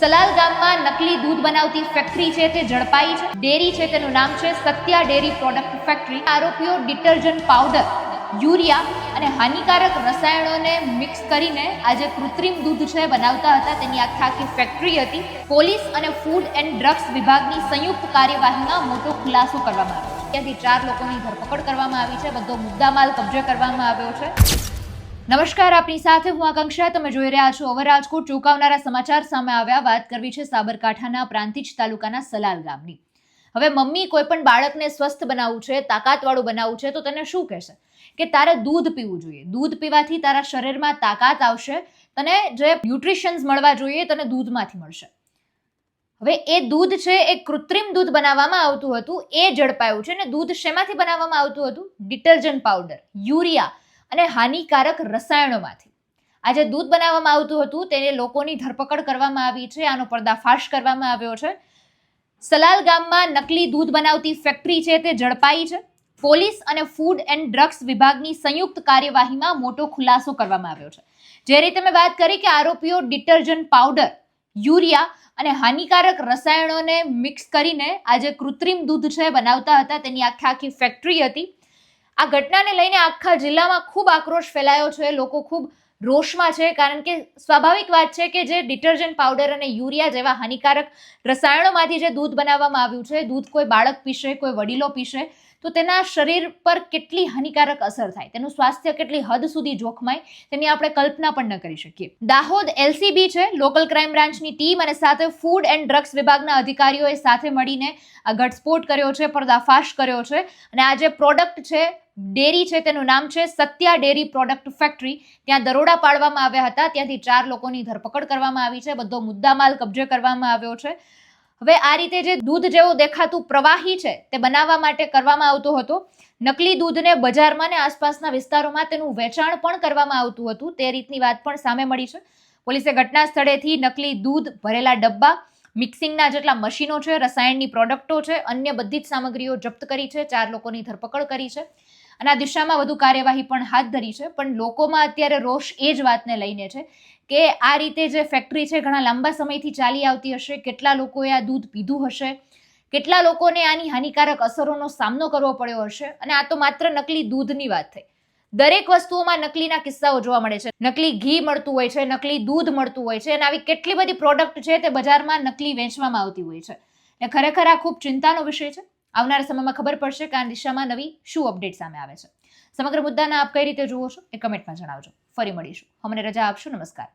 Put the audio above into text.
સલાલ ગામમાં નકલી દૂધ બનાવતી ફેક્ટરી છે તે ઝડપાઈ છે. ડેરી છે તેનું નામ છે સત્યા ડેરી પ્રોડક્ટ ફેક્ટરી. આરોપીઓ ડિટર્જન્ટ પાવડર, યુરિયા અને હાનિકારક રસાયણોને મિક્સ કરીને આ જે કૃત્રિમ દૂધ છે બનાવતા હતા તેની આખી ફેક્ટરી હતી. પોલીસ અને ફૂડ એન્ડ ડ્રગ્સ વિભાગની સંયુક્ત કાર્યવાહીમાં મોટો ખુલાસો કરવામાં આવ્યો છે. ત્યાંથી 4 લોકોની ધરપકડ કરવામાં આવી છે. બધો મુદ્દામાલ કબજે કરવામાં આવ્યો છે. નમસ્કાર, આપની સાથે હું આકાંક્ષા. તમે જોઈ રહ્યા છો ઓવર રાજકોટ. ચોંકાવનારા સમાચાર સામે આવ્યા. વાત કરવી છે સાબરકાંઠાના પ્રાંતિજ તાલુકાના સલાલ ગામની. હવે મમ્મી કોઈ પણ બાળકને સ્વસ્થ બનાવવું છે, તાકાતવાળું બનાવવું છે તો તેને શું કહેશે કે તારે દૂધ પીવું જોઈએ. દૂધ પીવાથી તારા શરીરમાં તાકાત આવશે, તને જે ન્યુટ્રિશન્સ મળવા જોઈએ તને દૂધમાંથી મળશે. હવે એ દૂધ છે એ કૃત્રિમ દૂધ બનાવવામાં આવતું હતું, એ ઝડપાયું છે. અને દૂધ શેમાંથી બનાવવામાં આવતું હતું? ડિટર્જન્ટ પાવડર, યુરિયા અને હાનિકારક રસાયણોમાંથી આ જે દૂધ બનાવવામાં આવતું હતું તેને લોકોની ધરપકડ કરવામાં આવી છે. આનો પર્દાફાશ કરવામાં આવ્યો છે. સલાલ ગામમાં નકલી દૂધ બનાવતી ફેક્ટરી છે તે ઝડપાઈ છે. પોલીસ અને ફૂડ એન્ડ ડ્રગ્સ વિભાગની સંયુક્ત કાર્યવાહીમાં મોટો ખુલાસો કરવામાં આવ્યો છે. જે રીતે મેં વાત કરી કે આરોપીઓ ડિટર્જન્ટ પાવડર, યુરિયા અને હાનિકારક રસાયણોને મિક્સ કરીને આ જે કૃત્રિમ દૂધ છે બનાવતા હતા તેની આખી ફેક્ટરી હતી. આ ઘટનાને લઈને આખા જિલ્લામાં ખૂબ આક્રોશ ફેલાયો છે. લોકો ખૂબ રોષમાં છે, કારણ કે સ્વાભાવિક વાત છે કે જે ડિટર્જન્ટ પાવડર અને યુરિયા જેવા હાનિકારક રસાયણોમાંથી જે દૂધ બનાવવામાં આવ્યું છે, દૂધ કોઈ બાળક પીશે, કોઈ વડીલો પીશે તો તેના શરીર પર કેટલી હાનિકારક અસર થાય, તેનું સ્વાસ્થ્ય કેટલી હદ સુધી જોખમાય તેની આપણે કલ્પના પણ ન કરી શકીએ. દાહોદ LCB છે, લોકલ ક્રાઇમ બ્રાન્ચની ટીમ અને સાથે ફૂડ એન્ડ ડ્રગ્સ વિભાગના અધિકારીઓએ સાથે મળીને આ ઘટસ્ફોટ કર્યો છે, પર્દાફાશ કર્યો છે. અને આ જે પ્રોડક્ટ છે, ડેરી છે, તેનું નામ છે સત્યા ડેરી પ્રોડક્ટ ફેક્ટરી. ત્યાં દરોડા પાડવામાં આવ્યા હતા. ત્યાંથી 4 લોકોની ધરપકડ કરવામાં આવી છે. બધો મુદ્દામાલ કબજે કરવામાં આવ્યો છે. હવે આ રીતે જે દૂધ જેવું દેખાતું પ્રવાહી છે તે બનાવવા માટે કરવામાં આવતો હતો. નકલી દૂધને બજારમાં ને આસપાસના વિસ્તારોમાં તેનું વેચાણ પણ કરવામાં આવતું હતું. તે રીતની વાત પણ સામે મળી છે. પોલીસે ઘટના સ્થળેથી નકલી દૂધ ભરેલા ડબ્બા, મિક્સિંગના જેટલા મશીનો છે, રસાયણની પ્રોડક્ટો છે, અન્ય બધી જ સામગ્રીઓ જપ્ત કરી છે. 4 લોકોની ધરપકડ કરી છે અને આ દિશામાં વધુ કાર્યવાહી પણ હાથ ધરી છે. પણ લોકોમાં અત્યારે રોષ એ જ વાતને લઈને છે કે આ રીતે જે ફેક્ટરી છે ઘણા લાંબા સમયથી ચાલી આવતી હશે, કેટલા લોકોએ આ દૂધ પીધું હશે, કેટલા લોકોને આની હાનિકારક અસરોનો સામનો કરવો પડ્યો હશે. અને આ તો માત્ર નકલી દૂધની વાત થઈ. દરેક વસ્તુઓમાં નકલીના કિસ્સાઓ જોવા મળે છે. નકલી ઘી મળતું હોય છે, નકલી દૂધ મળતું હોય છે અને આવી કેટલી બધી પ્રોડક્ટ છે તે બજારમાં નકલી વેચવામાં આવતી હોય છે. અને ખરેખર આ ખૂબ ચિંતાનો વિષય છે. આવનારા સમયમાં ખબર પડશે કે આ દિશામાં નવી શું અપડેટ સામે આવે છે. સમગ્ર મુદ્દાને આપ કઈ રીતે જુઓ છો એ કમેન્ટમાં જણાવજો. ફરી મળીશું. અમને રજા આપશો. નમસ્કાર.